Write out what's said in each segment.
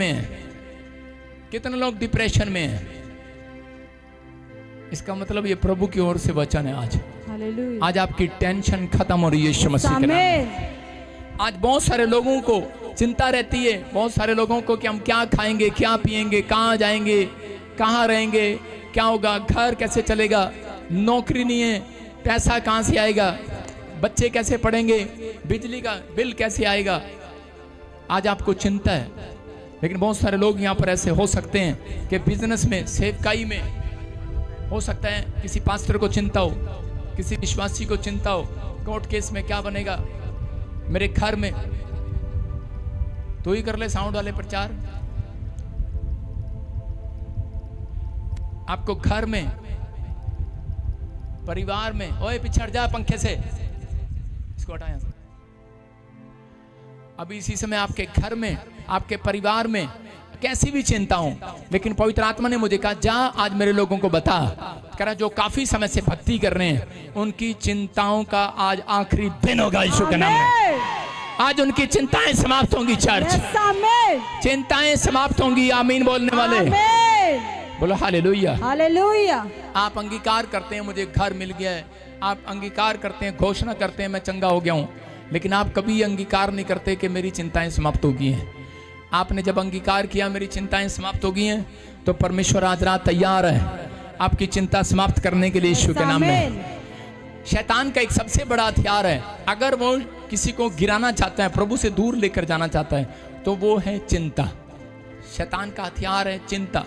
में हैं, कितने लोग डिप्रेशन में हैं। इसका मतलब ये प्रभु की ओर से वचन है। आज आपकी टेंशन खत्म हो रही है यीशु मसीह के नाम में। आज बहुत सारे लोगों को चिंता रहती है, बहुत सारे लोगों को कि हम क्या खाएंगे, क्या पिएंगे, कहाँ जाएंगे, कहाँ रहेंगे, क्या होगा, घर कैसे चलेगा, नौकरी नहीं है, पैसा कहाँ से आएगा, बच्चे कैसे पढ़ेंगे, बिजली का बिल कैसे आएगा। आज आपको चिंता है। लेकिन बहुत सारे लोग यहाँ पर ऐसे हो सकते हैं कि बिजनेस में, सेवकाई में, हो सकता है किसी पास्टर को चिंता हो, किसी विश्वासी को चिंता हो, कोर्ट केस में क्या बनेगा, मेरे घर में। तो ही कर ले साउंड वाले प्रचार। आपको घर में, परिवार में, ओए पिछड़ जा पंखे से, इसको हटाया। अभी इसी समय आपके घर में, आपके परिवार में कैसी भी चिंता हो, लेकिन पवित्र आत्मा ने मुझे कहा जा आज मेरे लोगों को बता, कह रहा जो काफी समय से भक्ति कर रहे हैं उनकी चिंताओं का आज आखिरी दिन होगा यीशु के नाम में। आज उनकी चिंताएं समाप्त होंगी। चर्च चिंताएं समाप्त होंगी। आमीन बोलने वाले बोलो हालेलुया। हालेलुया। आप अंगीकार करते हैं मुझे घर मिल गया है, आप अंगीकार करते हैं, घोषणा करते हैं मैं चंगा हो गया हूं, लेकिन आप कभी अंगीकार नहीं करते कि मेरी चिंताएं समाप्त हो गई हैं। आपने जब अंगीकार किया मेरी चिंताएं समाप्त हो गई हैं, तो परमेश्वर आज रात तैयार है आपकी चिंता समाप्त करने के लिए यीशु के नाम में। शैतान का एक सबसे बड़ा हथियार है, अगर वो किसी को गिराना चाहता है, प्रभु से दूर लेकर जाना चाहता है, तो वो है चिंता। शैतान का हथियार है चिंता,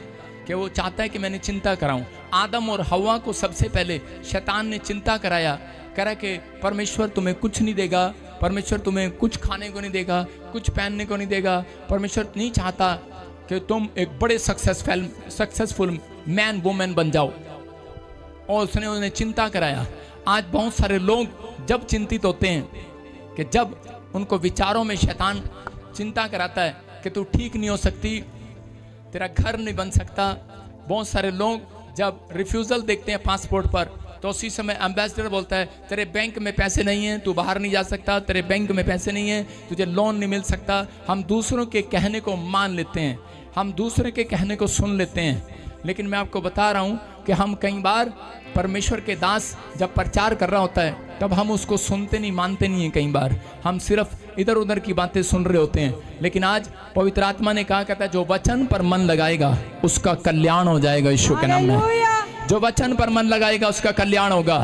कि वो चाहता है कि मैंने चिंता कराऊं। आदम और हवा को सबसे पहले शैतान ने चिंता कराया, करा कि परमेश्वर तुम्हें कुछ नहीं देगा, परमेश्वर तुम्हें कुछ खाने को नहीं देगा, कुछ पहनने को नहीं देगा, परमेश्वर नहीं चाहता कि तुम एक बड़े सक्सेसफुल मैन वुमेन बन जाओ। और उसने उन्हें चिंता कराया। आज बहुत सारे लोग जब चिंतित होते हैं कि जब उनको विचारों में शैतान चिंता कराता है कि तू ठीक नहीं हो सकती, तेरा घर नहीं बन सकता। बहुत सारे लोग जब रिफ्यूजल देखते हैं पासपोर्ट पर, तो उसी समय एम्बेसडर बोलता है तेरे बैंक में पैसे नहीं हैं, तू बाहर नहीं जा सकता, तेरे बैंक में पैसे नहीं हैं, तुझे लोन नहीं मिल सकता। हम दूसरों के कहने को मान लेते हैं, हम दूसरे के कहने को सुन लेते हैं। लेकिन मैं आपको बता रहा हूँ कि हम कई बार परमेश्वर के दास जब प्रचार कर रहा होता है तब हम उसको सुनते नहीं, मानते नहीं हैं। कई बार हम सिर्फ इधर उधर की बातें सुन रहे होते हैं। लेकिन आज पवित्र आत्मा ने कहा, कहता है जो वचन पर मन लगाएगा उसका कल्याण हो जाएगा यीशु के नाम में। जो वचन पर मन लगाएगा उसका कल्याण होगा।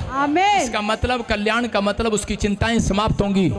इसका मतलब, कल्याण का मतलब उसकी चिंताएं समाप्त होंगी।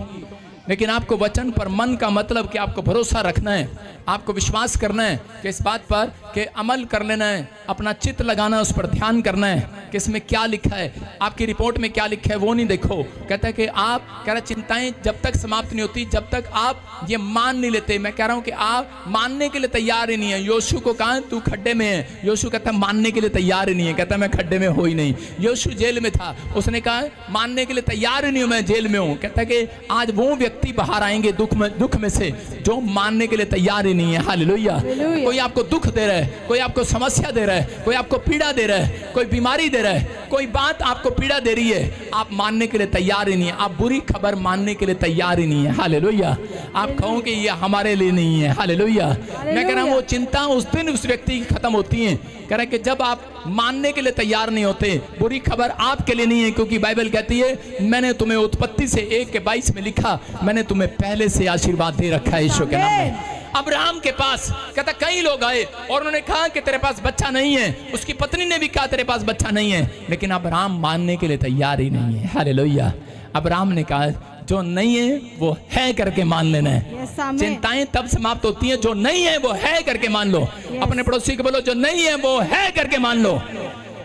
लेकिन आपको वचन पर मन का मतलब कि आपको भरोसा रखना है, आपको विश्वास करना है कि इस बात पर कि अमल कर लेना है, अपना चित्त लगाना है, उस पर ध्यान करना है कि इसमें क्या लिखा है, आपकी रिपोर्ट में क्या लिखा है वो नहीं देखो। कहता है कि आप, कह रहा चिंताएं जब तक समाप्त नहीं होती जब तक आप ये मान नहीं लेते। मैं कह रहा हूँ कि आप मानने के लिए तैयार ही नहीं है। योशू को कहा तू खड्डे में है, योशू कहता है मानने के लिए तैयार ही नहीं है, कहता मैं खड्डे में हो ही नहीं। योशू जेल में था, उसने कहा मानने के लिए तैयार ही नहीं हूँ, मैं जेल में हूँ। कहता है कि आज वो व्यक्ति बाहर आएंगे दुख में से जो मानने के लिए तैयार नहीं है। हालेलुया। कोई आपको दुख दे रहा है, कोई आपको समस्या दे रहा है, कोई आपको पीड़ा दे रहा है, कोई बीमारी दे रहा है, कोई बात आपको पीड़ा दे रही है, आप मानने के लिए तैयार ही नहीं है, आप बुरी खबर मानने के लिए तैयार ही नहीं है। हालेलुया। आप कहो कि ये हमारे लिए नहीं है। हालेलुया। मैं कह रहा हूँ वो चिंता उस दिन उस व्यक्ति की खत्म होती है। कह रहा है कि जब आप मानने के लिए तैयार नहीं होते, बुरी खबर आपके लिए नहीं है, क्योंकि बाइबल कहती है मैंने तुम्हें उत्पत्ति से 1:22 में लिखा, मैंने तुम्हें पहले से आशीर्वाद दे रखा है यीशु के नाम में। अब्राहम के पास कहता कई लोग आए और उन्होंने कहा कि तेरे पास बच्चा नहीं है, उसकी पत्नी ने भी कहा तेरे पास बच्चा नहीं है, लेकिन अब्राहम मानने के लिए तैयार ही नहीं है। हालेलुया। अब्राहम ने कहा जो नहीं है वो है करके मान लेना है। चिंताएं तब समाप्त होती हैं जो नहीं है वो है करके मान लो। अपने पड़ोसी को बोलो जो नहीं है वो है करके मान लो।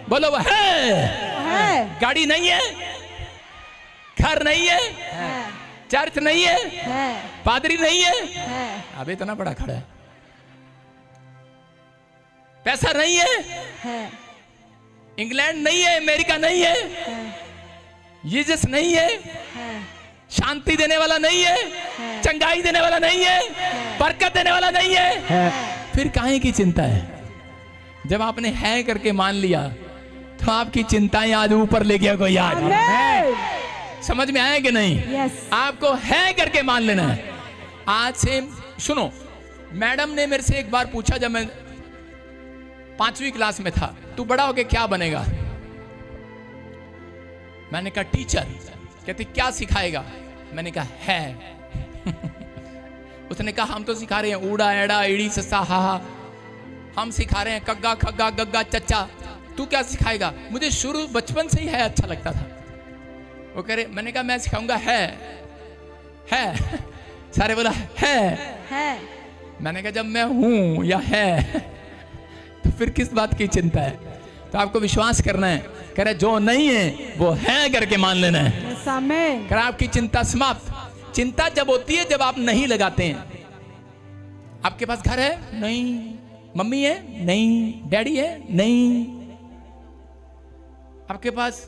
बोलो वो है। गाड़ी नहीं है, घर नहीं है, चर्च नहीं है, पादरी नहीं है, अब इतना बड़ा खड़ा है, पैसा नहीं है, इंग्लैंड नहीं है, अमेरिका नहीं है, यीशस नहीं है, शांति देने वाला नहीं है, चंगाई देने वाला नहीं है, बरकत देने वाला नहीं है, फिर काहे की चिंता है? जब आपने है करके मान लिया तो आपकी चिंताएं आज ऊपर ले गया कोई आज। समझ में आया कि नहीं? आपको है करके मान लेना है। आज से सुनो, मैडम ने मेरे से एक बार पूछा जब मैं 5वीं क्लास में था, तू बड़ा होके क्या बनेगा? मैंने कहा टीचर। कहती क्या सिखाएगा? मैंने कहा है। उसने कहा हम तो सिखा रहे हैं ऊड़ा एड़ा एड़ी ससा हा हा, हम सिखा रहे हैं कग्गा खग्गा गग्गा चच्चा, तू क्या सिखाएगा? मुझे शुरू बचपन से ही है अच्छा लगता था। वो कह रहे, मैंने कहा मैं सिखाऊंगा है। सारे बोला है। मैंने कहा जब मैं हूं या है तो फिर किस बात की चिंता है? तो आपको विश्वास करना है। कह रहे जो नहीं है वो है करके मान लेना है। कह रहे आपकी चिंता समाप्त। चिंता जब होती है जब आप नहीं लगाते हैं। आपके पास घर है? नहीं। मम्मी है? नहीं। डैडी है? नहीं। आपके पास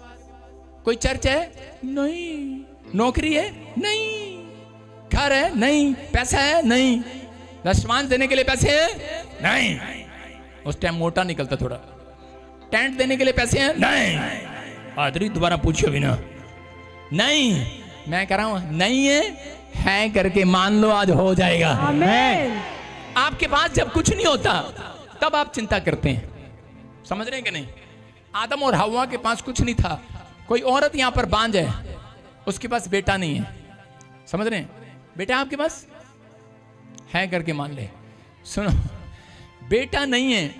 कोई चर्च है? नहीं। नौकरी है? नहीं। घर है? नहीं। पैसा है? नहीं। दशमांश देने के लिए पैसे हैं? नहीं। उस टाइम मोटा निकलता थोड़ा। टेंट देने के लिए पैसे हैं? नहीं। आदरी दोबारा पूछिए भी ना। नहीं। मैं कह रहा हूं नहीं है करके मान लो, आज हो जाएगा। आमीन। आपके पास जब कुछ नहीं होता तब आप चिंता करते हैं। समझ रहे हैं कि नहीं? आदम और हव्वा के पास कुछ नहीं था। कोई औरत यहां पर बांझ है, उसके पास बेटा नहीं है। समझ रहे हैं? बेटा आपके पास है करके मान ले। सुनो, बेटा नहीं है,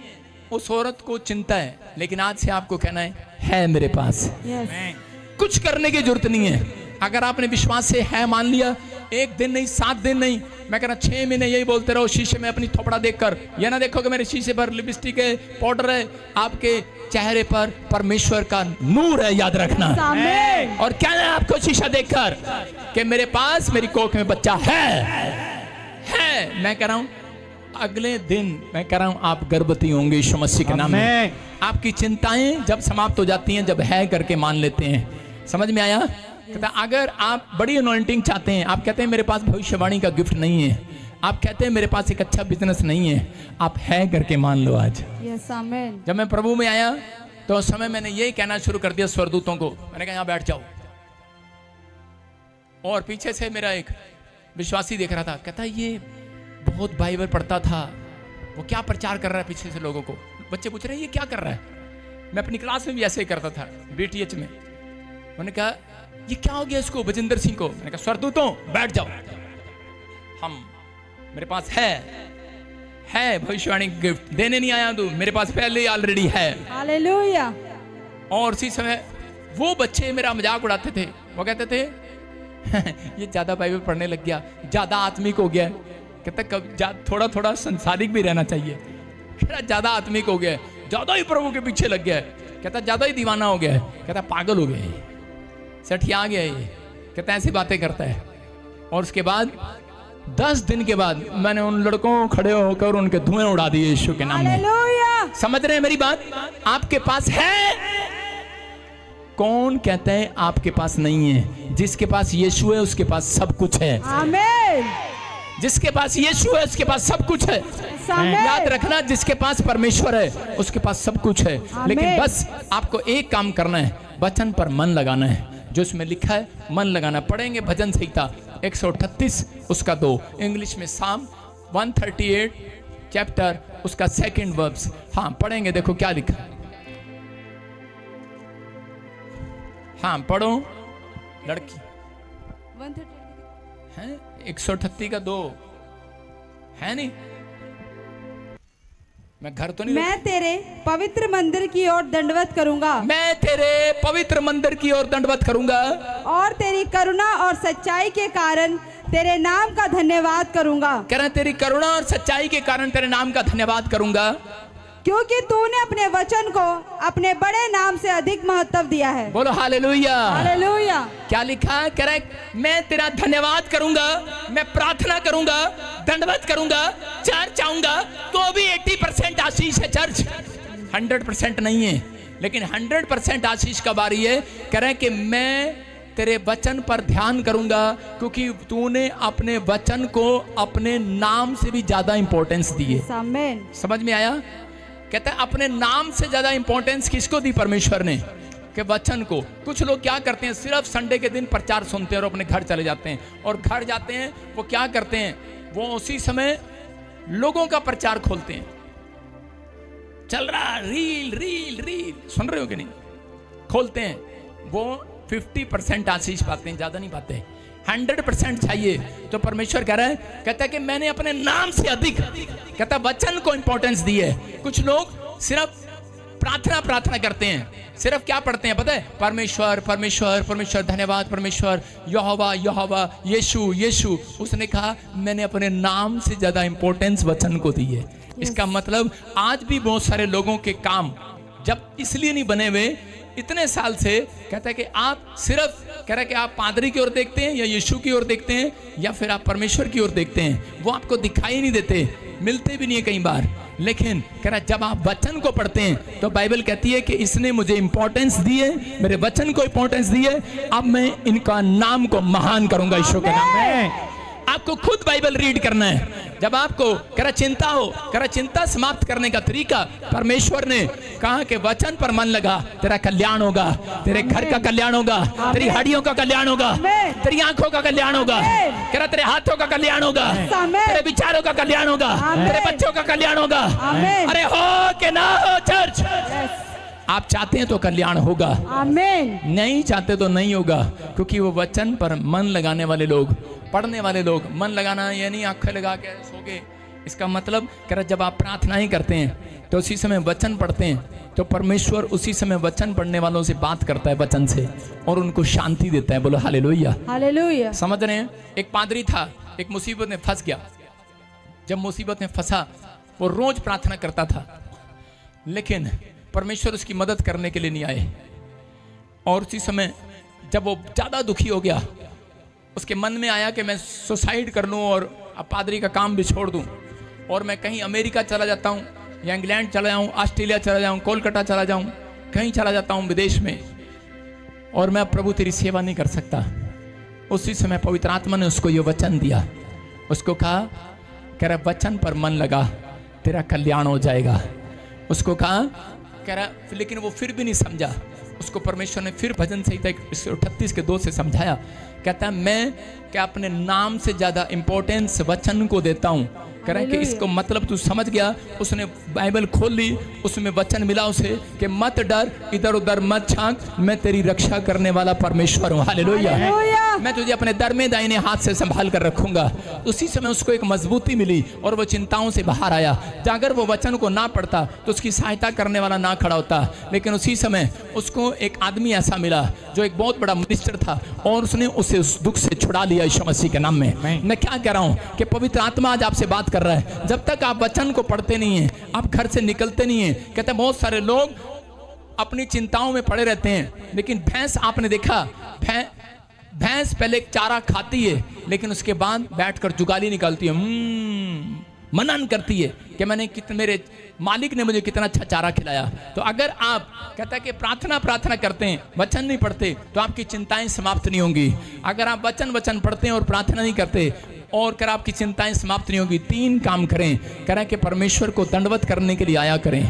उस औरत को चिंता है, लेकिन आज से आपको कहना है मेरे पास। कुछ करने की जरूरत नहीं है। अगर आपने विश्वास से है मान लिया, 1 दिन नहीं 7 दिन नहीं, मैं कह रहा 6 महीने यही बोलते रहो शीशे में अपनी थोपड़ा देखकर। यह ना देखो कि मेरे शीशे पर लिपस्टिक है, पाउडर है। आपके चेहरे पर परमेश्वर का नूर है, याद रखना। और क्या है आपको शीशा देखकर कि मेरे पास मेरी कोख में बच्चा है। मैं कह रहा हूं अगले दिन मैं कह रहा हूं आप गर्भवती होंगे यीशु मसीह के नाम में। आपकी चिंताएं जब समाप्त हो जाती हैं, जब है करके मान लेते हैं। समझ में आया? कहता अगर आप बड़ी अनॉइंटिंग चाहते हैं, आप कहते हैं मेरे पास भविष्यवाणी का गिफ्ट नहीं है, आप कहते हैं मेरे पास एक अच्छा बिजनेस नहीं है, आप है करके मान लो आज। यस आमीन। जब मैं प्रभु में आया तो उस समय मैंने यही कहना शुरू कर दिया स्वर्गदूतों को। मैंने कहा यहाँ बैठ जाओ। और पीछे से मेरा एक विश्वासी देख रहा था, कहता ये बहुत बाइबल पढ़ता था, वो क्या प्रचार कर रहा है पीछे से लोगों को। बच्चे पूछ रहे हैं ये क्या कर रहा है। मैं अपनी क्लास में भी ऐसे ही करता था, BTH में। उन्होंने कहा ये क्या हो गया इसको, बजिंदर सिंह को। मैंने कहा स्वर्गदूतों बैठ जाओ, हम मेरे पास है भविष्यवाणी गिफ्ट देने नहीं आया तू, मेरे पास पहले ही ऑलरेडी है। हालेलुया। और उसी समय वो बच्चे मेरा मजाक उड़ाते थे। वो कहते थे ये ज्यादा बाइबल पढ़ने लग गया, ज्यादा आत्मिक हो गया। कहता कब थोड़ा थोड़ा संसारिक भी रहना चाहिए। कहता ज्यादा आत्मिक हो गया, ज्यादा ही प्रभु के पीछे लग गया। कहता ज्यादा ही दीवाना हो गया। कहता पागल हो गया, सठिया गया ये। कहता ऐसी बातें करता है। और उसके बाद 10 दिन के बाद मैंने उन लड़कों को खड़े होकर उनके धुएं उड़ा दिए यीशु के नाम में। समझ रहे हैं मेरी बात? आपके पास है। कौन कहता है आपके पास नहीं है? जिसके पास यीशु है उसके पास सब कुछ है। आमीन। जिसके पास यीशु है उसके पास सब कुछ है। याद रखना, जिसके पास परमेश्वर है उसके पास सब कुछ है। लेकिन बस आपको एक काम करना है, वचन पर मन लगाना है। जो इसमें लिखा है मन लगाना। पढ़ेंगे भजन संहिता 138 उसका 2, इंग्लिश में साम 138 चैप्टर उसका 2nd वर्स। हाँ पढ़ेंगे, देखो क्या लिखा है। हाँ पढ़ो लड़की। 138 का 2 है नहीं? मैं घर तो नहीं। मैं तेरे पवित्र मंदिर की ओर दंडवत करूंगा। मैं तेरे पवित्र मंदिर की ओर दंडवत करूंगा। और तेरी करुणा और सच्चाई के कारण तेरे नाम का धन्यवाद करूंगा। कह रहे तेरी करुणा और सच्चाई के कारण तेरे नाम का धन्यवाद करूंगा। क्योंकि तूने अपने वचन को अपने बड़े नाम से अधिक महत्व दिया है। बोलो हालेलुया। हालेलुया। क्या लिखा है? कह रहे मैं तेरा धन्यवाद करूंगा, मैं प्रार्थना करूंगा, दंडवत करूंगा, चर्च आऊंगा। तो भी 80% आशीष है चर्च, 100% नहीं है। लेकिन 100% आशीष कब आ रही है? कह रहे कि मैं तेरे वचन पर ध्यान करूंगा, क्योंकि तूने अपने वचन को अपने नाम से भी ज्यादा इंपॉर्टेंस दी है। समझ में आया? कहता है अपने नाम से ज्यादा इंपॉर्टेंस किसको दी? परमेश्वर ने, के वचन को। कुछ लोग क्या करते हैं, सिर्फ संडे के दिन प्रचार सुनते हैं और अपने घर चले जाते हैं। और घर जाते हैं वो क्या करते हैं, वो उसी समय लोगों का प्रचार खोलते हैं, चल रहा रील रील रील, सुन रहे हो कि नहीं, खोलते हैं, वो 50% आशीष पाते हैं, ज्यादा नहीं पाते। 100% चाहिए तो परमेश्वर कह रहा है, कहता है कि मैंने अपने नाम से अधिक, कहता है वचन को इंपॉर्टेंस दी है। कुछ लोग सिर्फ प्रार्थना प्रार्थना करते हैं, सिर्फ क्या पढ़ते हैं पता है, परमेश्वर परमेश्वर परमेश्वर, धन्यवाद परमेश्वर, यहोवा यहोवा, यीशु यीशु। उसने कहा मैंने अपने नाम से ज्यादा इंपॉर्टेंस वचन को दी है। इसका मतलब आज भी बहुत सारे लोगों के काम जब इसलिए नहीं बने हुए इतने साल से, कहता है कि आप सिर्फ, कह रहा है कि आप पादरी की ओर देखते हैं या यीशु की ओर देखते हैं या फिर आप परमेश्वर की ओर देखते हैं, वो आपको दिखाई नहीं देते, मिलते भी नहीं है कई बार। लेकिन कह रहा जब आप वचन को पढ़ते हैं तो बाइबल कहती है कि इसने मुझे इंपॉर्टेंस दी है, मेरे वचन को इंपॉर्टेंस दी है, अब मैं इनका नाम को महान करूंगा ईश्वर के नाम में। आपको खुद बाइबल रीड करना है। जब आपको करा चिंता हो, करा चिंता समाप्त करने का तरीका, परमेश्वर ने कहा कि वचन पर मन लगा, तेरा कल्याण होगा, तेरे घर का कल्याण होगा, तेरी हड्डियों का कल्याण होगा, तेरी आंखों का कल्याण होगा, करा तेरे हाथों का कल्याण होगा, तेरे विचारों का कल्याण होगा, तेरे बच्चों का कल्याण होगा। अरे हो कि ना हो चर्च, आप चाहते हैं तो कल्याण होगा, आमीन, नहीं चाहते तो नहीं होगा, क्योंकि वो वचन पर मन लगाने वाले लोग, पढ़ने वाले लोग, मन लगाना ये नहीं आंखें लगा के सोगे, इसका मतलब कह रहा जब आप प्रार्थना ही करते हैं तो उसी समय वचन पढ़ते हैं तो परमेश्वर उसी समय वचन पढ़ने वालों से बात करता है वचन से और उनको शांति देता है। बोलो हालेलुया, हालेलुया। समझ रहे हैं? एक पादरी था, एक मुसीबत में फंस गया। जब मुसीबत में फंसा वो रोज प्रार्थना करता था, लेकिन परमेश्वर उसकी मदद करने के लिए नहीं आए। और उसी समय जब वो ज्यादा दुखी हो गया, उसके मन में आया कि मैं सुसाइड कर लूं और अब पादरी का काम भी छोड़ दूं और मैं कहीं अमेरिका चला जाता हूं या इंग्लैंड चला जाऊं, ऑस्ट्रेलिया चला जाऊं, कोलकाता चला जाऊं, कहीं चला जाता हूं विदेश में, और मैं प्रभु तेरी सेवा नहीं कर सकता। उसी समय पवित्र आत्मा ने उसको ये वचन दिया, उसको कहा, कह रहा वचन पर मन लगा, तेरा कल्याण हो जाएगा। उसको कहा, कह रहा, लेकिन वो फिर भी नहीं समझा। उसको परमेश्वर ने फिर भजन संहिता 38 के 2 से समझाया। कहता है मैं क्या अपने नाम से ज्यादा इंपॉर्टेंस वचन को देता हूं। कह रहा है कि इसको मतलब तू समझ गया। उसने बाइबल खोल ली, उसमें वचन मिला उसे कि मत डर, इधर उधर मत झांक, मैं तेरी रक्षा करने वाला परमेश्वर हूँ। हालेलुया, मैं तुझे अपने दर में दाहिने हाथ से संभाल कर रखूंगा। उसी समय उसको एक मजबूती मिली और वो चिंताओं से बाहर आया। अगर वो वचन को ना पढ़ता तो उसकी सहायता करने वाला ना खड़ा होता, लेकिन उसी समय उसको एक आदमी ऐसा मिला जो एक बहुत बड़ा मिनिस्टर था और उसने उसे उस दुख से छुड़ा लिया यीशु मसीह के नाम में। मैं क्या कह रहा हूँ कि पवित्र आत्मा आज आपसे बात कर रहा है। जब तक आप वचन को पढ़ते नहीं है, आप घर से निकलते नहीं है। कहते हैं बहुत सारे लोग अपनी चिंताओं में पड़े रहते हैं, लेकिन भैंस, आपने देखा भैंस पहले एक चारा खाती है, लेकिन उसके बाद बैठकर जुगाली निकालती है, मनन करती है कि मैंने कितने, मेरे मालिक ने मुझे कितना अच्छा चारा खिलाया। तो अगर आप, कहता है कि प्रार्थना करते हैं, वचन नहीं पढ़ते, तो आपकी चिंताएं समाप्त नहीं होंगी। अगर आप वचन पढ़ते हैं और प्रार्थना नहीं करते और कर आपकी चिंताएं समाप्त नहीं होगी। 3 काम करें, करें कि परमेश्वर को दंडवत करने के लिए आया करें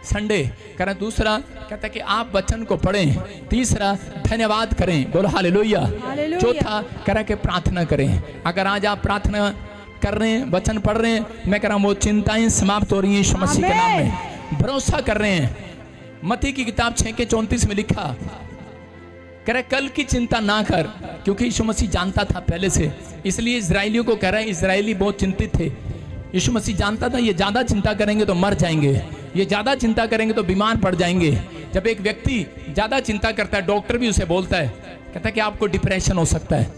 संडे, करें। दूसरा कहता है कि आप वचन को पढ़ें। तीसरा धन्यवाद करें, बोलो हालेलुया। चौथा करें कि प्रार्थना करें। अगर आज आप प्रार्थना कर रहे हैं, वचन पढ़ रहे हैं, मैं कह रहा हूं वो चिंताएं समाप्त हो रही हैं यीशु मसीह के नाम में। भरोसा कर रहे हैं। मत्ती की किताब 6:34 में लिखा, कह रहा कल की चिंता ना कर, क्योंकि यीशु मसीह जानता था पहले से, इसलिए इजराइलियों को कह रहा है, इजराइली बहुत चिंतित थे। यीशु मसीह जानता था ये ज्यादा चिंता करेंगे तो मर जाएंगे, ये ज्यादा चिंता करेंगे तो बीमार पड़ जाएंगे। जब एक व्यक्ति ज्यादा चिंता करता है, डॉक्टर भी उसे बोलता है, कहता है कि आपको डिप्रेशन हो सकता है,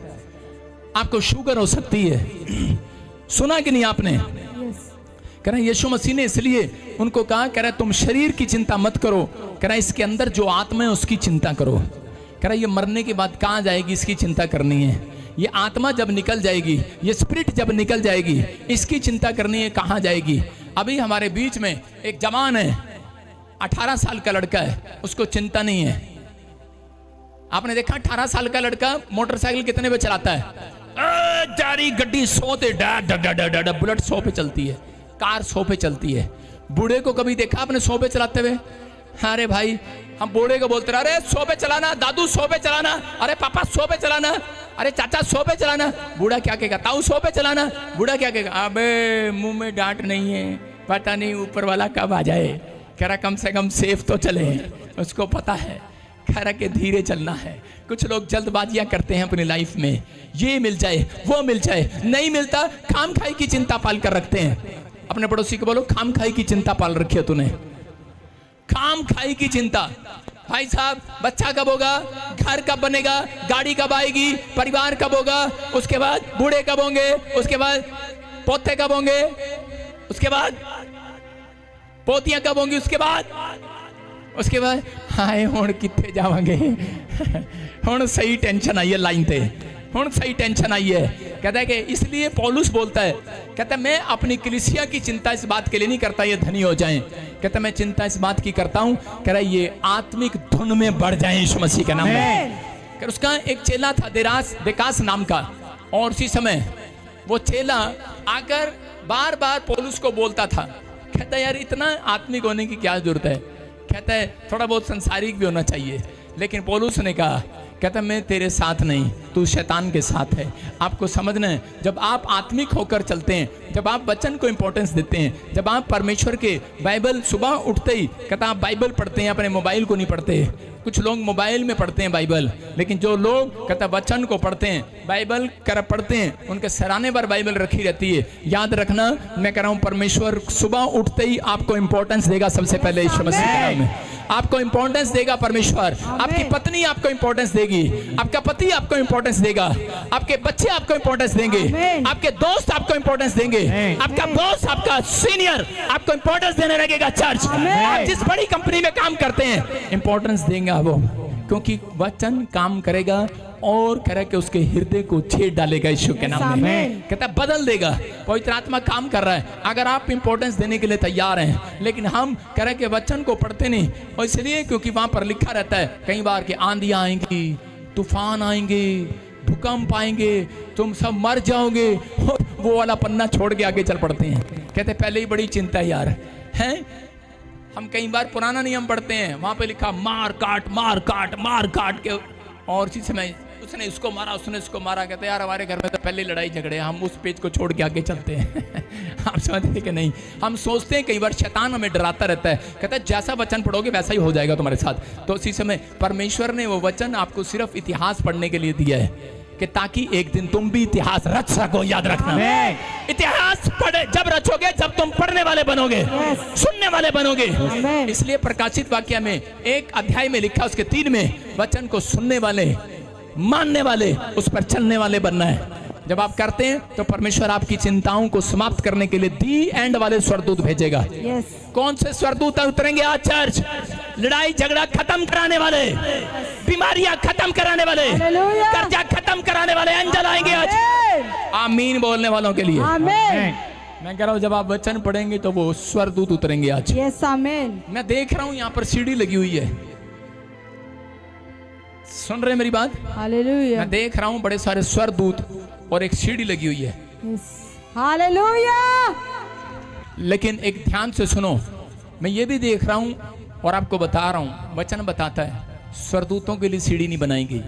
आपको शुगर हो सकती है। सुना कि नहीं आपने? कह रहा यीशु मसीह ने इसलिए उनको कहा, कह रहा तुम शरीर की चिंता मत करो, कह रहा इसके अंदर जो आत्मा है उसकी चिंता करो। कह रहा ये मरने के बाद कहाँ जाएगी इसकी चिंता करनी है, ये आत्मा जब निकल जाएगी, ये स्पिरिट जब निकल जाएगी, इसकी चिंता करनी है कहाँ जाएगी। अभी हमारे बीच में एक जवान है, 18 साल का लड़का है, उसको चिंता नहीं है। आपने देखा 18 साल का लड़का मोटरसाइकिल कितने पे चलाता है? जारी गड्डी 100 पे, बुलेट 100 पे चलती है, कार 100 पे चलती है। बूढ़े को कभी देखा आपने 100 पे चलाते हुए? अरे भाई, हम बूढ़े को बोलते रहे, अरे 100 पे चलाना, दादू 100 पे चलाना, अरे पापा 100 पे चलाना। अरे चाचा 100 पे चलाना, बूढ़ा क्या कहेगा, ताऊ 100 पे चलाना, बूढ़ा क्या कहेगा, अबे मुंह में डांट नहीं है, पता नहीं ऊपर वाला कब आ जाए। कह रहा कम से कम सेफ तो चले, उसको पता है, कह रहा कि धीरे चलना है। कुछ लोग जल्दबाजियां करते हैं अपनी लाइफ में, ये मिल जाए वो मिल जाए, नहीं मिलता खाम खाई की चिंता पाल कर रखते हैं। अपने पड़ोसी को बोलो खाम खाई की चिंता पाल रखी है तूने, खाम खाई की चिंता। भाई साहब बच्चा कब होगा, घर कब बनेगा, गाड़ी कब आएगी, परिवार कब होगा, उसके बाद बूढ़े कब होंगे, उसके बाद पोते कब होंगे, उसके बाद पोतियां कब होंगी, उसके बाद हाय हुण किथे जावांगे हुण सही टेंशन आई है लाइन ते, हुण सही टेंशन आई है। कहता है कि इसलिए पौलुस बोलता है, कहता है मैं अपनी कलीसिया की चिंता इस बात के लिए नहीं करता ये धनी हो जाएं, कहता मैं चिंता इस बात की करता हूं, कह रहा ये आत्मिक धुन में बढ़ जाएं यीशु मसीह के नाम में। उसका एक चेला था देकास नाम का, और उसी समय वो चेला आकर बार बार पौलुस को बोलता था, कहता है यार इतना आत्मिक होने की क्या जरूरत है, कहता है थोड़ा बहुत संसारिक भी होना चाहिए। लेकिन पौलुस ने कहा, कहता मैं तेरे साथ नहीं, तू शैतान के साथ है। आपको समझना है, जब आप आत्मिक होकर चलते हैं, जब आप वचन को इंपॉर्टेंस देते हैं, जब आप परमेश्वर के बाइबल सुबह उठते ही कहता आप बाइबल पढ़ते हैं, अपने मोबाइल को नहीं पढ़ते। कुछ लोग मोबाइल में पढ़ते हैं बाइबल, लेकिन जो लोग कहता वचन को पढ़ते हैं, बाइबल कर पढ़ते हैं, उनके सराहने पर बाइबल रखी रहती है। याद रखना, मैं कह रहा हूँ परमेश्वर सुबह उठते ही आपको इंपॉर्टेंस देगा। सबसे पहले यीशु मसीह के नाम में आपको इंपॉर्टेंस देगा परमेश्वर। आपकी पत्नी आपको इंपॉर्टेंस देगी, आपका पति आपको इंपॉर्टेंस देगा, आपके बच्चे आपको इंपॉर्टेंस देंगे, आपके दोस्त आपको इंपॉर्टेंस देंगे, आपका बॉस, आपका सीनियर आपको इंपॉर्टेंस देने लगेगा। चर्च आप जिस बड़ी कंपनी में काम करते हैं इंपॉर्टेंस देंगे वो, क्योंकि वचन काम करेगा और कह रहा है कि उसके हृदय को छेद डालेगा यीशु के नाम में। कहता है बदल देगा, पवित्र आत्मा काम कर रहा है। अगर आप इंपॉर्टेंस देने के लिए तैयार हैं, लेकिन हम कह रहे हैं कि वचन को पढ़ते नहीं, और इसलिए क्योंकि वहां पर लिखा रहता है कई बार कि आंधियां आएंगी, तूफान आएंगे, भूकंप आएंगे, तुम सब मर जाओगे, वो वाला पन्ना छोड़ के आगे चल पड़ते हैं। कहते पहले ही बड़ी चिंता यार है। हम कई बार पुराना नियम पढ़ते हैं, वहां पे लिखा मार काट के, और इसी समय उसने इसको मारा, उसने इसको मारा। कहते यार हमारे घर में तो पहले लड़ाई झगड़े, हम उस पेज को छोड़ के आगे चलते हैं आप समझते कि नहीं? हम सोचते हैं, कई बार शैतान हमें डराता रहता है, कहता है जैसा वचन पढ़ोगे वैसा ही हो जाएगा तुम्हारे साथ। तो इसी समय परमेश्वर ने वो वचन आपको सिर्फ इतिहास पढ़ने के लिए दिया है कि ताकि एक दिन तुम भी इतिहास रच सको। याद रखना, इतिहास पढ़े जब रचोगे, जब तुम पढ़ने वाले बनोगे, सुनने वाले बनोगे। इसलिए प्रकाशित वाक्य में एक अध्याय में लिखा, उसके 3 में वचन को सुनने वाले, मानने वाले, उस पर चलने वाले बनना है। जब आप करते हैं तो परमेश्वर आपकी चिंताओं को समाप्त करने के लिए दी एंड वाले स्वर्गदूत भेजेगा। कौन से स्वर्गदूत उतरेंगे आज चर्च? लड़ाई झगड़ा खत्म कराने वाले, बीमारियां खत्म कराने वाले, कर्जा खत्म कराने वाले एंजल आएंगे आज। आमीन बोलने वालों के लिए मैं कह रहा हूँ, जब आप वचन पढ़ेंगे तो वो स्वर्गदूत उतरेंगे आज। आमीन। मैं देख रहा हूँ यहाँ पर सीढ़ी लगी हुई है, सुन रहे मेरी बात? हालेलुया। मैं देख रहा हूँ बड़े सारे स्वर्गदूत और एक सीढ़ी लगी हुई है। हालेलुया। लेकिन एक ध्यान से सुनो, मैं ये भी देख रहा हूँ और आपको बता रहा हूँ, वचन बताता है स्वर्गदूतों के लिए सीढ़ी नहीं बनाई गई।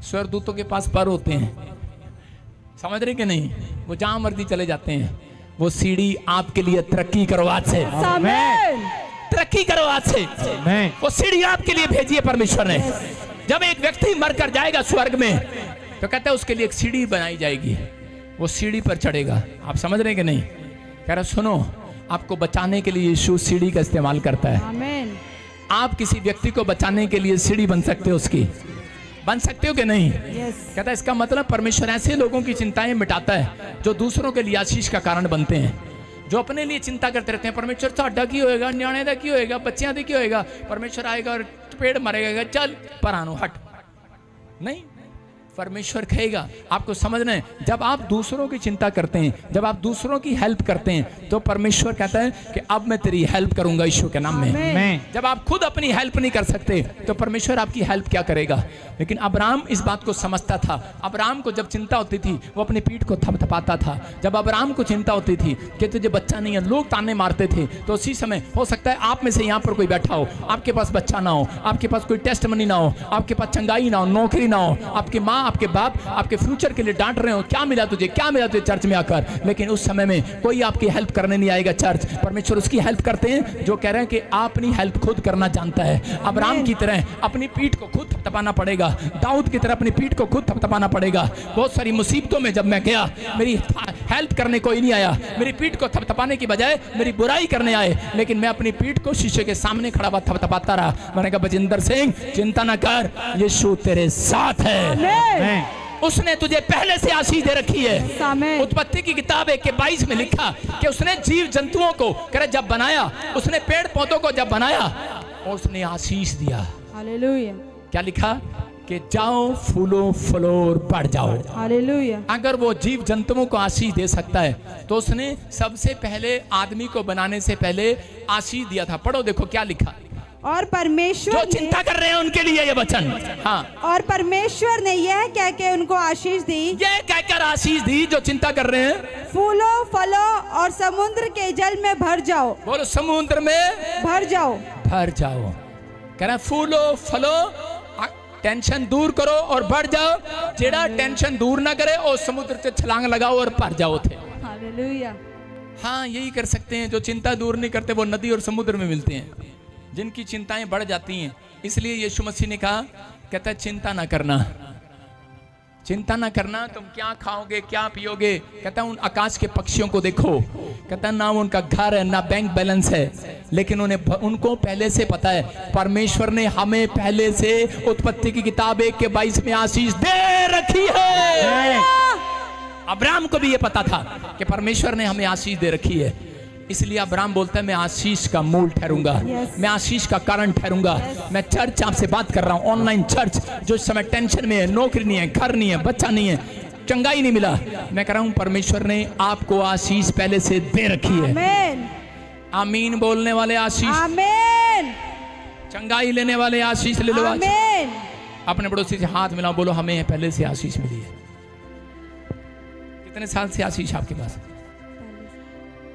स्वर्गदूतों के पास पर होते हैं, समझ रहे कि नहीं? वो जहां मर्जी चले जाते हैं। वो सीढ़ी आपके लिए तरक्की करो आज से, तरक्की करो आज से। वो सीढ़ी आपके लिए भेजी है परमेश्वर ने। जब एक व्यक्ति मरकर जाएगा स्वर्ग में, तो कहता है उसके लिए एक सीढ़ी बनाई जाएगी, वो सीढ़ी पर चढ़ेगा। आप समझ रहे कि नहीं? कह रहा सुनो, आपको बचाने के लिए यीशु सीढ़ी का इस्तेमाल करता है। आमीन। आप किसी व्यक्ति को बचाने के लिए सीढ़ी बन सकते हो, उसकी बन सकते हो कि नहीं? कहता है इसका मतलब परमेश्वर ऐसे लोगों की चिंताएं मिटाता है जो दूसरों के लिए आशीष का कारण बनते हैं। जो अपने लिए चिंता करते रहते हैं, परमेश्वर साडा की होएगा, न्याणे दा की होएगा, बच्चियां दा की होएगा, परमेश्वर आएगा और पेड़ मरेगा, चल परानो हट। नहीं, परमेश्वर कहेगा। आपको समझना है, जब आप दूसरों की चिंता करते हैं, जब आप दूसरों की हेल्प करते हैं, तो परमेश्वर कहता है कि अब मैं तेरी हेल्प करूंगा यीशु के नाम में। जब आप खुद अपनी हेल्प नहीं कर सकते, तो परमेश्वर आपकी हेल्प क्या करेगा? लेकिन अब्राहम इस बात को समझता था। अब्राहम को जब चिंता होती थी, वो अपनी पीठ को थपथपाता था। जब अब्राहम को चिंता होती थी कि तुझे बच्चा नहीं है, लोग ताने मारते थे, तो उसी समय हो सकता है आप में से यहाँ पर कोई बैठा हो, आपके पास बच्चा ना हो, आपके पास कोई टेस्ट मनी ना हो, आपके पास चंगाई ना हो, नौकरी ना हो, आपकी माँ आपके बाप आपके फ्यूचर के लिए डांट रहे हो, क्या मिला तुझे, क्या मिला तुझे चर्च में आकर, लेकिन उस समय में कोई आपकी हेल्प करने नहीं आएगा। चर्च परमेश्वर उसकी हेल्प करते हैं जो कह रहे हैं कि अपनी हेल्प खुद करना जानता है। अब्राहम की तरह अपनी पीठ को खुद थपथपाना पड़ेगा, दाऊद की तरह अपनी पीठ को खुद थपथपाना पड़ेगा। बहुत सारी मुसीबतों में जब मैं गया, मेरी हेल्प करने कोई नहीं आया, मेरी पीठ को थपथपाने की बजाय मेरी बुराई करने आए, लेकिन मैं अपनी पीठ को शीशे के सामने खड़ा हुआ थपथपाता रहा। मैंने कहा बजिंदर सिंह चिंता ना कर, यीशु तेरे साथ है, उसने तुझे पहले से आशीष दे रखी है। उत्पत्ति की किताब 1:22 में लिखा कि उसने जीव जंतुओं को जब बनाया, उसने पेड़ पौधों को जब बनाया और उसने आशीष दिया। हालेलुया। क्या लिखा कि जाओ फूलो फलो और बढ़ जाओ। हालेलुया। अगर वो जीव जंतुओं को आशीष दे सकता है तो उसने सबसे पहले आदमी को बनाने से पहले आशीष दिया था। पढ़ो देखो क्या लिखा। और परमेश्वर जो चिंता कर रहे हैं उनके लिए ये वचन। हाँ, और परमेश्वर ने यह कह के उनको आशीष दी, ये कहकर आशीष दी जो चिंता कर रहे हैं, फूलो फलो और समुद्र के जल में भर जाओ। बोलो समुद्र में भर जाओ, भर जाओ। कह रहा फूलो फलो, टेंशन दूर करो और बढ़ जाओ। जेड़ा टेंशन दूर ना करे और समुद्र से छलांग लगाओ और भर जाओ थे। हालेलुया। हाँ, यही कर सकते हैं। जो चिंता दूर नहीं करते वो नदी और समुद्र में मिलते हैं। जिनकी चिंताएं बढ़ जाती हैं, इसलिए यीशु मसीह ने कहा, कहता है चिंता ना करना, चिंता ना करना, तुम क्या खाओगे क्या पियोगे। कहता उन आकाश के पक्षियों को देखो, कहता ना उनका घर है ना बैंक बैलेंस है, लेकिन उनको पहले से पता है। परमेश्वर ने हमें पहले से उत्पत्ति की किताब 1:22 में आशीष दे रखी है। अब्राहम को भी ये पता था कि परमेश्वर ने हमें आशीष दे रखी है, इसलिए अब्राहम बोलता है मैं आशीष का मूल ठहरूंगा, मैं आशीष का कारण ठहरूंगा। मैं चर्च आपसे बात कर रहा हूँ, ऑनलाइन चर्च, जो इस समय टेंशन में है, नौकरी नहीं है, घर नहीं है, बच्चा नहीं है, चंगाई नहीं मिला, मैं कह रहा हूँ परमेश्वर ने आपको आशीष पहले से दे रखी है। आमीन, आमीन बोलने वाले आशीष, आमीन, चंगाई लेने वाले आशीष ले लो। आमीन। अपने पड़ोसी से हाथ मिलाओ, बोलो हमें पहले से आशीष मिली है। कितने साल से आशीष आपके पास?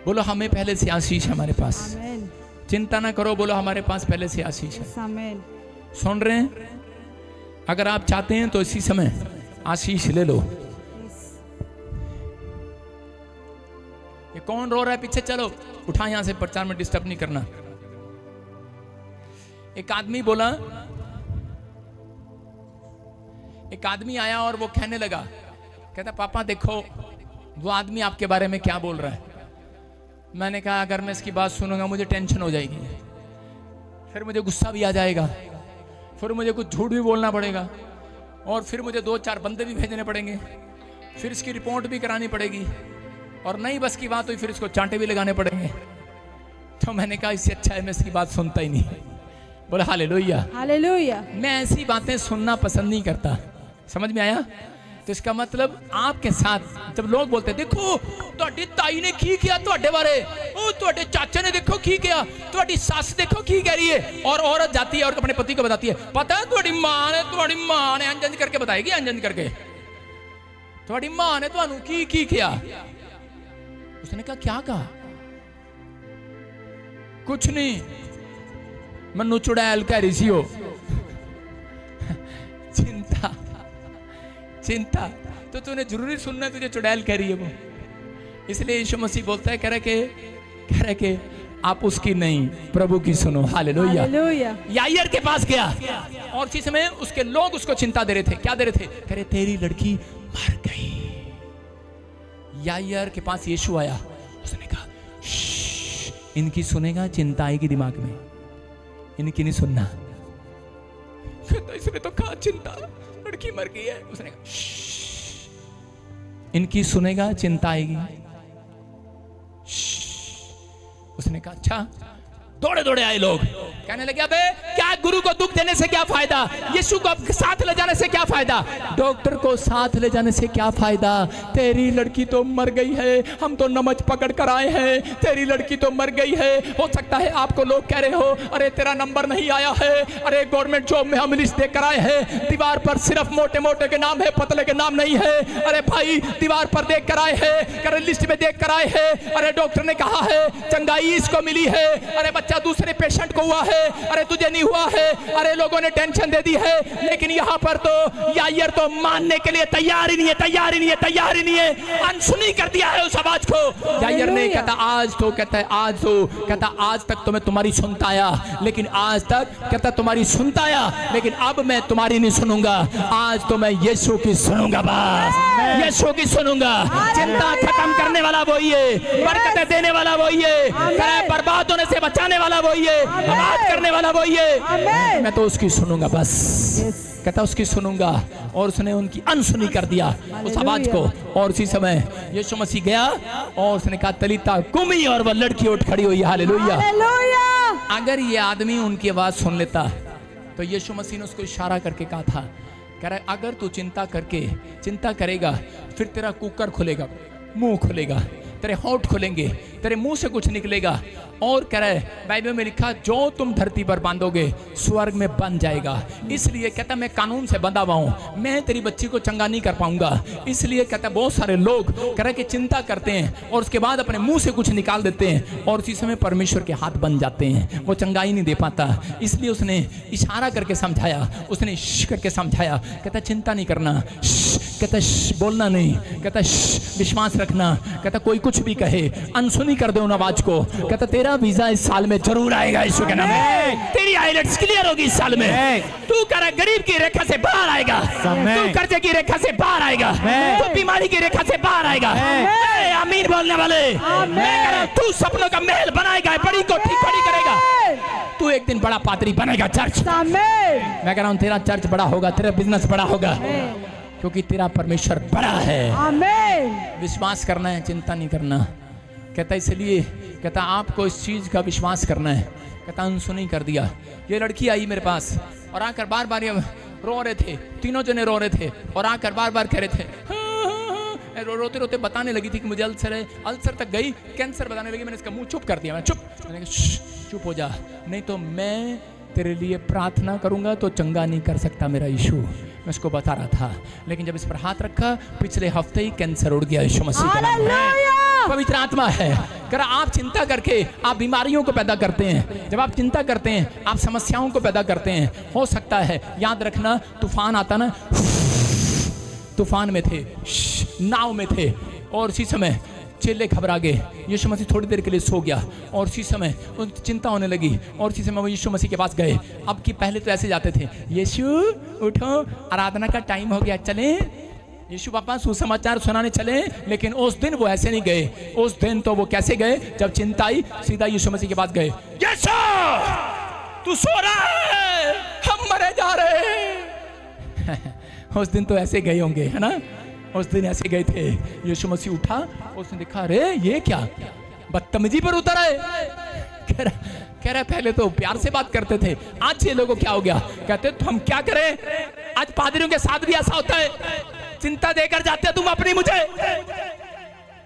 बोलो हमें पहले से आशीष है हमारे पास। चिंता ना करो, बोलो हमारे पास पहले से आशीष है। सुन रहे हैं? अगर आप चाहते हैं तो इसी समय आशीष ले लो। ये कौन रो रहा है पीछे? चलो उठा, यहां से प्रचार में डिस्टर्ब नहीं करना। एक आदमी बोला, एक आदमी आया और वो कहने लगा, कहता पापा देखो वो आदमी आपके बारे में क्या बोल रहा है। मैंने कहा अगर मैं इसकी बात सुनूंगा मुझे टेंशन हो जाएगी, फिर मुझे गुस्सा भी आ जाएगा, फिर मुझे कुछ झूठ भी बोलना पड़ेगा, और फिर मुझे 2-4 बंदे भी भेजने पड़ेंगे, फिर इसकी रिपोर्ट भी करानी पड़ेगी, और नहीं बस की बात हुई फिर इसको चांटे भी लगाने पड़ेंगे। तो मैंने कहा इससे अच्छा है मैं इसकी बात सुनता ही नहीं। बोला हालेलुया, हालेलुया। मैं ऐसी बातें सुनना पसंद नहीं करता। समझ में आया? तो इसका मतलब आपके साथ जब लोग बोलते हैं देखो ਤੁਹਾਡੀ ਤਾਈ ने की किया ਤੁਹਾਡੇ बारे, ओ ਤੁਹਾਡੇ चाचा ने देखो की किया, ਤੁਹਾਡੀ सास देखो की कह रही है, और औरत जाती है और अपने पति को बताती है, पता है ਤੁਹਾਡੀ मां ने अंजन करके बताएगी, अंजन करके ਤੁਹਾਡੀ मां ने ਤੁਹਾਨੂੰ की किया। उसने कहा क्या कहा? कुछ नहीं, मनु चुड़ैल कह रही सी हो। चिंता चिंता तो तूने जरूरी सुनना, तुझे चुड़ैल कह रही है वो। इसलिए यीशु मसीह बोलता है, कह रहे कि आप उसकी नहीं प्रभु की सुनो। हालेलुया। याईर के पास गया और उसी समय उसके लोग उसको चिंता दे रहे थे। क्या दे रहे थे? कह रहे तेरी लड़की मर गई। याईर के पास यीशु आया, उसने कहा इनकी सुनेगा, चिंता आएगी दिमाग में, इनकी नहीं सुनना। इसने तो कहा चिंता, लड़की मर गई है। उसने कहा इनकी सुनेगा, चिंता आएगी। उसने कहा अच्छा। दौड़े दौड़े आए लोग, कहने लगे अबे क्या गुरु को दुख देने से क्या फायदा, यीशु को साथ ले जाने से क्या फायदा, डॉक्टर को साथ ले जाने से क्या फायदा, तेरी लड़की तो मर गई है, हम तो नमज पकड़ कर आए हैं, तेरी लड़की तो मर गई है। हो सकता है आपको लोग कह रहे हो अरे तेरा नंबर नहीं आया है, अरे गवर्नमेंट जॉब में हम लिस्ट देख कर आए हैं, दीवार पर सिर्फ मोटे मोटे के नाम है, पतले के नाम नहीं है। अरे भाई दीवार पर देख कर आए हैं, लिस्ट में देख कर आए हैं, अरे डॉक्टर ने कहा है चंगाई इसको मिली है, अरे बच्चा दूसरे पेशेंट को हुआ है, अरे तुझे नहीं हुआ है, अरे लोगों ने टेंशन दे दी है। लेकिन यहाँ पर तो यायर तो मानने के लिए तैयार ही नहीं है, अनसुनी कर दिया है उस आवाज को। यायर ने कहता आज तक तो मैं तुम्हारी सुनता आया, लेकिन आज तक कहता तुम्हारी सुनता आया, लेकिन अब मैं तुम्हारी नहीं सुनूंगा, आज तो मैं यीशु की सुनूंगा, बस यीशु की सुनूंगा। चिंता खत्म करने वाला वही है, बरकतें देने वाला वही है, बर्बाद होने से बचाने वाला वही है, आबाद करने वाला वही है। मैं तो उसकी सुनूंगा, बस कहता उसकी सुनूंगा। और उसने उनकी अनसुनी कर दिया उस आवाज को। और उसी समय यीशु मसीह गया और उसने कहा तलीता कुमी, और वह लड़की उठ खड़ी हुई। हालेलुया। अगर ये आदमी उनकी आवाज सुन लेता तो यीशु मसीह ने उसको इशारा करके कहा था, कह रहा है अगर तू चिंता करेगा फिर तेरा कुकर खुलेगा, मुंह खुलेगा, तेरे होंठ खुलेंगे, तेरे मुंह से कुछ निकलेगा। और कह रहा है बाइबल में लिखा जो तुम धरती पर बांधोगे स्वर्ग में बंध जाएगा। इसलिए कहता मैं कानून से बंधा हुआ हूं, मैं तेरी बच्ची को चंगा नहीं कर पाऊंगा। इसलिए कहता बहुत सारे लोग कह रहे कि चिंता करते हैं और उसके बाद अपने मुंह से कुछ निकाल देते हैं और उसी समय परमेश्वर के हाथ बन जाते हैं, वो चंगाई नहीं दे पाता। इसलिए उसने इशारा करके समझाया, उसने श करके समझाया। कहता चिंता नहीं करना, कहता बोलना नहीं, कहता विश्वास रखना, कहता कोई कुछ भी कहे अनसुनी कर दे उन आवाज को। कहता तेरा वीजा इस साल में जरूर आएगा यीशु के नाम में, तेरी आइलेट्स क्लियर होगी इस साल में, तू कर गरीब की रेखा से बाहर आएगा, तू कर्जे की रेखा से बाहर आएगा, तू बीमारी की रेखा से बाहर आएगा। आमीन बोलने वाले, मैं कह रहा हूं तू सपनों का महल बनाएगा, बड़ी कोठी खड़ी करेगा, तू एक दिन बड़ा पादरी बनेगा चर्च। मैं कह रहा हूं तेरा चर्च बड़ा होगा, तेरा बिजनेस बड़ा होगा, क्योंकि तेरा परमेश्वर बड़ा है। आमीन। विश्वास करना है, चिंता नहीं करना। कहता इसलिए कहता आपको इस चीज का विश्वास करना है। कहता अनसुनी कर दिया। ये लड़की आई मेरे पास और आकर बार बार रो रहे थे, तीनों जने रो रहे थे और आकर बार बार कह रहे थे, रोते रोते बताने लगी थी कि मुझे अल्सर है, अल्सर तक गई, कैंसर बताने लगी। मैंने इसका मुंह चुप कर दिया, मैं चुप हो जा, नहीं तो मैं तेरे लिए प्रार्थना करूंगा तो चंगा नहीं कर सकता मेरा यीशु। मैं उसको बता रहा था, लेकिन जब इस पर हाथ रखा पिछले हफ्ते ही कैंसर उड़ गया यीशु मसीह के नाम में। पवित्र आत्मा है। कर आप चिंता करके आप बीमारियों को पैदा करते हैं। जब आप चिंता करते हैं आप समस्याओं को पैदा करते हैं। हो सकता है, याद रखना, तूफान आता ना, तूफान में थे, नाव में थे और उसी समय चेले घबरा गए। यीशु मसीह थोड़ी देर के लिए सो गया और उसी समय उनकी चिंता होने लगी और उसी समय वो यीशु मसीह के पास गए। अब की पहले तो ऐसे जाते थे, यीशु उठो आराधना का टाइम हो गया, चले यीशु पापा सुसमाचार सुनाने चले। लेकिन उस दिन वो ऐसे नहीं गए। उस दिन तो वो कैसे गए, जब चिंता आई सीधा यीशु मसीह के पास गए। यीशु तू सो रहा है, हम मरे जा रहे हैं। उस दिन तो ऐसे गए होंगे, है ना, उस दिन ऐसे गए थे। यीशु मसीह उठा, उसने देखा अरे ये क्या बदतमीजी पर उतर आए। कह रहा पहले तो प्यार से बात करते थे, आज ये लोगों क्या हो गया। कहते तो हम क्या करें, आज पादरियों के साथ भी ऐसा होता है, चिंता देकर जाते तुम अपनी मुझे।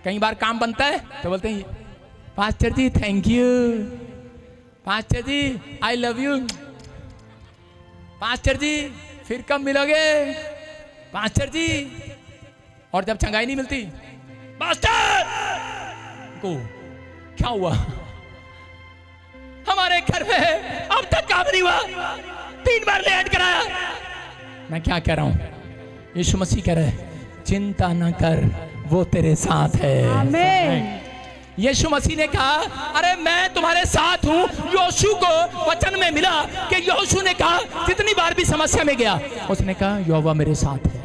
कई बार काम बनता है तो बोलते हैं pastor ji thank you, pastor ji I love you, pastor ji फिर कब मिलोगे, पास्टर जी। और जब चंगाई नहीं मिलती, पास्टर को क्या हुआ, हमारे घर में अब तक काम नहीं हुआ, 3 बार लेट कराया। मैं क्या कह रहा हूं, यीशु मसीह कह रहे चिंता न कर, वो तेरे साथ है। आमीन। यीशु मसीह ने कहा अरे मैं तुम्हारे साथ हूं। यहोशू को वचन में मिला कि यहोशू ने कहा जितनी बार भी समस्या में गया उसने कहा यहोवा मेरे साथ है।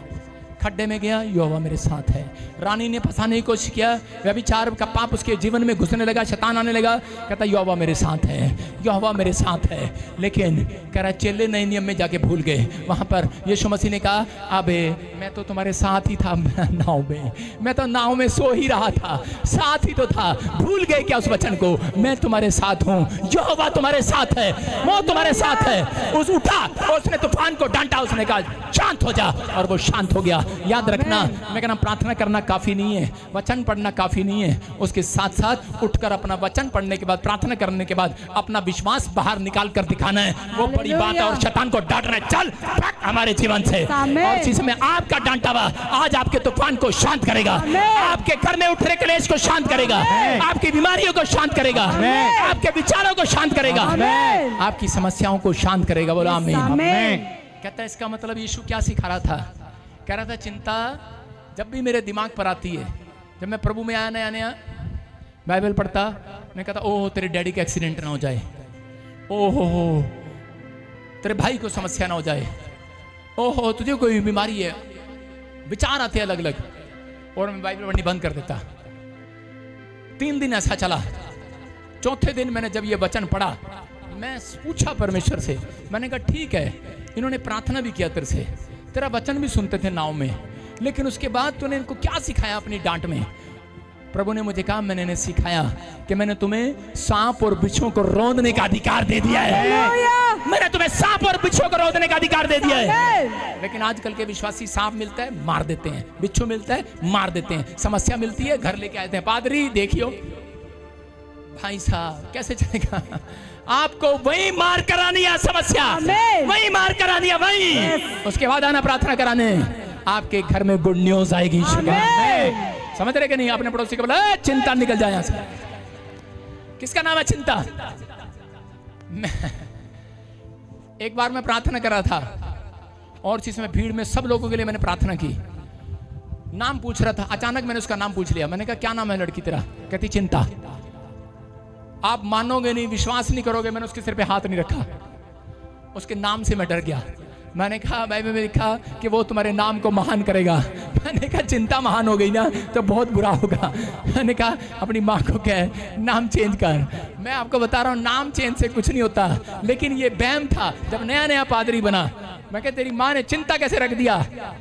खड्डे में गया, यहोवा मेरे साथ है। रानी ने फंसाने की कोशिश किया, व्यभिचार का पाप उसके जीवन में घुसने लगा, शैतान आने लगा, कहता यहोवा मेरे साथ है, यहोवा मेरे साथ है। लेकिन कह रहा चेले नए नियम में जाके भूल गए। वहां पर यीशु मसीह ने कहा अबे मैं तो तुम्हारे साथ ही था नाव में, मैं तो नाव में सो ही रहा था, साथ ही तो था, भूल गए क्या उस वचन को। मैं तुम्हारे साथ हूँ, यहोवा तुम्हारे साथ है, वो तुम्हारे साथ है। उस उठा और उसने तूफान को डांटा, उसने कहा शांत हो जा, और वो शांत हो गया। याद रखना, मैं कहना प्रार्थना करना काफी नहीं है, वचन पढ़ना काफी नहीं है, उसके साथ साथ उठकर अपना वचन पढ़ने के बाद, प्रार्थना करने के बाद अपना विश्वास बाहर निकाल कर दिखाना है। वो बड़ी बात है। और शैतान को डांटना है, चल हमारे जीवन से। और इसी समय आपका डांटा हुआ आज आपके तूफान को शांत करेगा, आपके घर में उठने क्लेश को शांत करेगा, आपकी बीमारियों को शांत करेगा, आपके विचारों को शांत करेगा, आपकी समस्याओं को शांत करेगा। बोलो आमीन। कहता है इसका मतलब यीशु क्या सिखा रहा था? कह रहा था चिंता जब भी मेरे दिमाग पर आती है, जब मैं प्रभु में आया नया नया बाइबल पढ़ता, मैं कहता ओह तेरे डैडी का एक्सीडेंट ना हो जाए, ओहो तेरे भाई को समस्या ना हो जाए, ओहो तुझे कोई बीमारी है, विचार आते अलग अलग, और मैं बाइबल पढ़नी बंद कर देता। 3 दिन ऐसा चला। चौथे दिन मैंने जब ये वचन पढ़ा, मैं पूछा परमेश्वर से, मैंने कहा ठीक है, इन्होंने प्रार्थना भी किया तेरे से, तेरा वचन भी सुनते थे नाव में, लेकिन उसके बाद तूने इनको क्या सिखाया अपनी डांट में? प्रभु ने मुझे कहा, मैंने इन्हें सिखाया कि मैंने तुम्हें सांप और बिच्छुओं को रौंदने का अधिकार दे दिया है। मैंने तुम्हें सांप और बिच्छुओं को रौंदने का अधिकार दे दिया है। लेकिन आजकल के विश्वासी सांप मिलता है मार देते हैं, बिच्छू मिलता है मार देते हैं, समस्या मिलती है घर लेके आते हैं, पादरी देखियो भाई साहब कैसे चलेगा? आपको वही मार करानी है, समस्या वही मार करानी है, वही उसके बाद आना प्रार्थना कराने, आपके घर में गुड न्यूज आएगी। समझ रहे कि नहीं? अपने पड़ोसी को बोला चिंता निकल जाए यहां से। किसका नाम है चिंता? एक बार मैं प्रार्थना कर रहा था और जिसमें भीड़ में सब लोगों के लिए मैंने प्रार्थना की, नाम पूछ रहा था, अचानक मैंने उसका नाम पूछ लिया। मैंने कहा क्या नाम है लड़की तेरा? कहती चिंता। आप मानोगे नहीं, विश्वास नहीं करोगे, मैंने उसके सिर पे हाथ नहीं रखा, उसके नाम से मैं डर गया। मैंने कहा बाइबल में लिखा कि वो तुम्हारे नाम को महान करेगा। मैंने कहा चिंता महान हो गई ना तो बहुत बुरा होगा। मैंने कहा अपनी माँ को कह नाम चेंज कर। मैं आपको बता रहा हूँ नाम चेंज से कुछ नहीं होता, लेकिन ये वहम था जब नया नया पादरी बना। मैं कहा तेरी माँ ने चिंता कैसे रख दिया?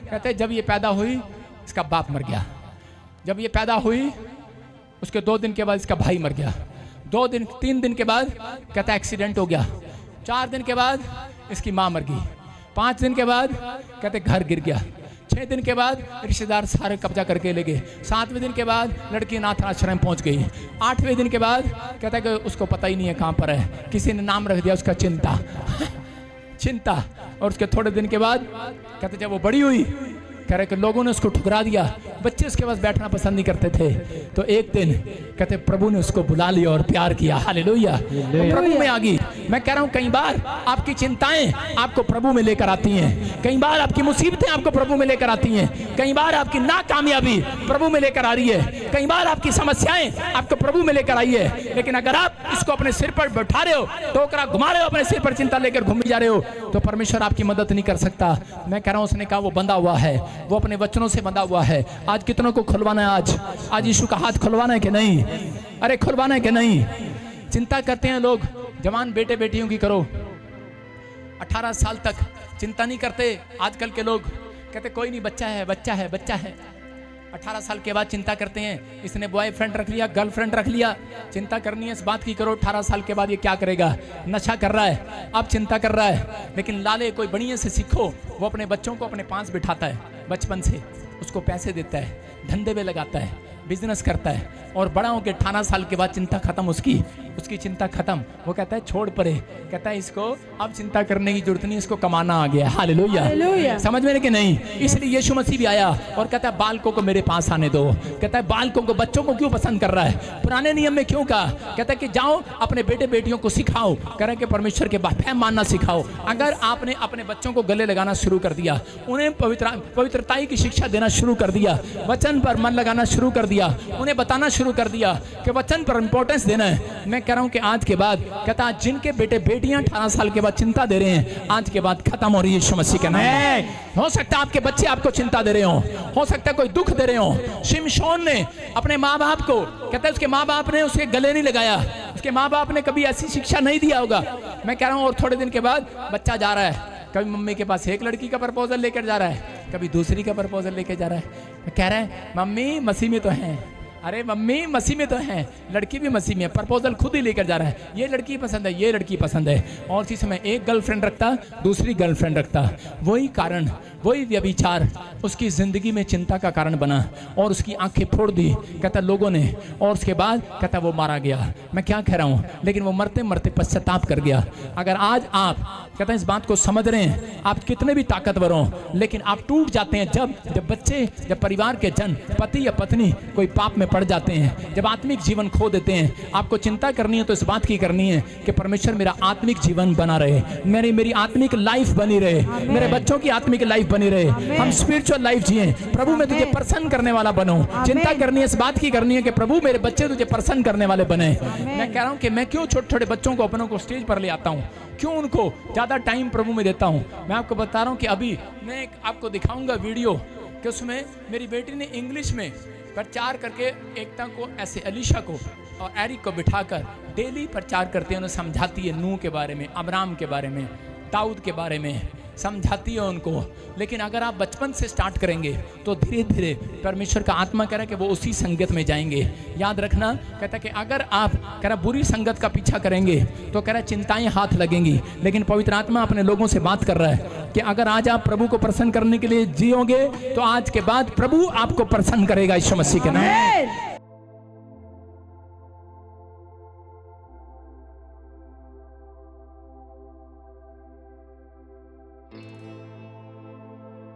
कहते जब ये पैदा हुई इसका बाप मर गया, जब ये पैदा हुई उसके 2 दिन के बाद इसका भाई मर गया, 3 दिन के बाद कहता एक्सीडेंट हो गया, 4 दिन के बाद इसकी माँ मर गई, 5 दिन के बाद कहते घर गिर गया, 6 दिन के बाद रिश्तेदार सारे कब्जा करके ले गए, 7वें दिन के बाद लड़की अनाथ आश्रम पहुंच गई, 8वें दिन के बाद कहता है कि उसको पता ही नहीं है कहाँ पर है, किसी ने नाम रख दिया उसका चिंता। चिंता। और उसके थोड़े दिन के बाद कहते जब वो बड़ी हुई, कह रहे कि लोगों ने उसको ठुकरा दिया, बच्चे उसके पास बैठना पसंद नहीं करते थे, तो एक दिन कहते प्रभु ने उसको बुला लिया और प्यार किया। हालेलुया, प्रभु में आ गई। मैं कह रहा हूं कई बार आपकी चिंताएं आपको प्रभु में लेकर आती हैं, कई बार आपकी मुसीबतें आपको प्रभु में लेकर आती हैं, कई बार आपकी नाकामयाबी प्रभु में लेकर आ रही है, कई बार आपकी समस्याएं आपको प्रभु में लेकर आई है। लेकिन अगर आप इसको अपने सिर पर बैठा रहे हो, टोकरा घुमा रहे हो, अपने सिर पर चिंता लेकर घूम जा रहे हो, तो परमेश्वर आपकी मदद नहीं कर सकता। मैं कह रहा हूं उसने कहा वो बंधा हुआ है, वो अपने वचनों से बंधा हुआ है। आज कितनों को खुलवाना है? आज यीशु का हाथ खुलवाना है कि नहीं? अरे खुलवाना है कि नहीं? चिंता करते हैं लोग, जवान बेटे बेटियों की करो, 18 साल तक चिंता नहीं करते। आजकल के लोग कहते कोई नहीं, बच्चा है बच्चा है बच्चा है। 18 साल के बाद चिंता करते हैं, इसने बॉयफ्रेंड रख लिया, गर्लफ्रेंड रख लिया। चिंता करनी है इस बात की करो 18 साल के बाद ये क्या करेगा, नशा कर रहा है, अब चिंता कर रहा है। लेकिन लाले कोई बढ़िया से सीखो, वो अपने बच्चों को अपने पास बिठाता है, बचपन से उसको पैसे देता है, धंधे में लगाता है, बिजनेस करता है, और बड़ा होकर 18 साल के बाद चिंता खत्म, उसकी चिंता खत्म। वो कहता है छोड़ परे, कहता है इसको अब चिंता करने की जरूरत नहीं, इसको कमाना आ गया। हालेलुया, समझ में कि नहीं? इसलिए यीशु मसीह भी आया और कहता है बालकों को मेरे पास आने दो। कहता है बालकों को, बच्चों को क्यों पसंद कर रहा है? पुराने नियम में क्यों कहा? कहता है कि जाओ अपने बेटे बेटियों को सिखाओ, करें कि परमेश्वर के बात है मानना सिखाओ। अगर आपने अपने बच्चों को गले लगाना शुरू कर दिया, उन्हें पवित्रताई की शिक्षा देना शुरू कर दिया, वचन पर मन लगाना शुरू कर दिया, उन्हें बताना शुरू कर दिया कि वचन पर इंपॉर्टेंस देना है। मैं कह रहा हूं कि आज के बाद कहता है जिनके बेटे बेटियां 18 साल के बाद चिंता दे रहे हैं, आज के बाद खत्म हो रही है यीशु मसीह के नाम में। हो सकता है आपके बच्चे आपको चिंता दे रहे हो सकता है कोई दुख दे रहे हो। शिमशोन ने अपने माँ बाप को, कहता है उसके माँ बाप ने उसके गले नहीं लगाया, उसके माँ बाप ने कभी ऐसी शिक्षा नहीं दिया होगा। मैं कह रहा हूं और थोड़े दिन के बाद बच्चा जा रहा है, कभी मम्मी के पास एक लड़की का प्रपोजल लेकर जा रहा है, कभी दूसरी का प्रपोजल लेकर जा रहा है। कह रहा है मम्मी मसीह में तो हैं, अरे मम्मी मसीह में तो है, लड़की भी मसीह में है, प्रपोजल खुद ही लेकर जा रहा है, ये लड़की पसंद है, ये लड़की पसंद है। और इसी समय एक गर्लफ्रेंड रखता, दूसरी गर्लफ्रेंड रखता। वही कारण, वही व्यभिचार उसकी ज़िंदगी में चिंता का कारण बना और उसकी आंखें फोड़ दी, कहता लोगों ने। और उसके बाद कहता वो मारा गया। मैं क्या कह रहा हूँ, लेकिन वो मरते मरते पश्चाताप कर गया। अगर आज आप कहता इस बात को समझ रहे हैं, आप कितने भी ताकतवर हों, लेकिन आप टूट जाते हैं जब बच्चे, जब परिवार के जन, पति या पत्नी कोई पाप में पड़ जाते हैं, जब आत्मिक जीवन खो देते हैं। आपको चिंता करनी है तो इस बात की करनी है कि परमेश्वर मेरा आत्मिक जीवन बना रहे, मेरी आत्मिक लाइफ बनी रहे, मेरे बच्चों की आत्मिक लाइफ बनी रहे, हम स्पिरिचुअल लाइफ जिए। प्रभु मैं तुझे प्रसन्न करने वाला बनूं। चिंता करनी है, इस बात की करनी है कि प्रभु मेरे बच्चे तुझे प्रसन्न करने वाले बने। मैं कह रहा हूं कि मैं क्यों छोटे छोटे बच्चों को, अपनों को स्टेज पर ले आता हूं, क्यों उनको ज्यादा टाइम प्रभु में देता हूं। मैं आपको बता रहा हूं कि अभी मैं आपको दिखाऊंगा वीडियो कि उसमें मेरी बेटी ने इंग्लिश में प्रचार करके एकता को, ऐसे अलीशा को और एरिक को बिठाकर डेली प्रचार करते हैं, उन्हें समझाती है नूह के बारे में, अब्राम के बारे में, दाऊद के बारे में समझाती है उनको। लेकिन अगर आप बचपन से स्टार्ट करेंगे तो धीरे धीरे परमेश्वर का आत्मा कह रहा है कि वो उसी संगत में जाएंगे। याद रखना, कहता है कि अगर आप कह रहा बुरी संगत का पीछा करेंगे तो कह रहा चिंताएं हाथ लगेंगी। लेकिन पवित्र आत्मा अपने लोगों से बात कर रहा है कि अगर आज आप प्रभु को प्रसन्न करने के लिए जियोगे तो आज के बाद प्रभु आपको प्रसन्न करेगा यीशु मसीह के नाम।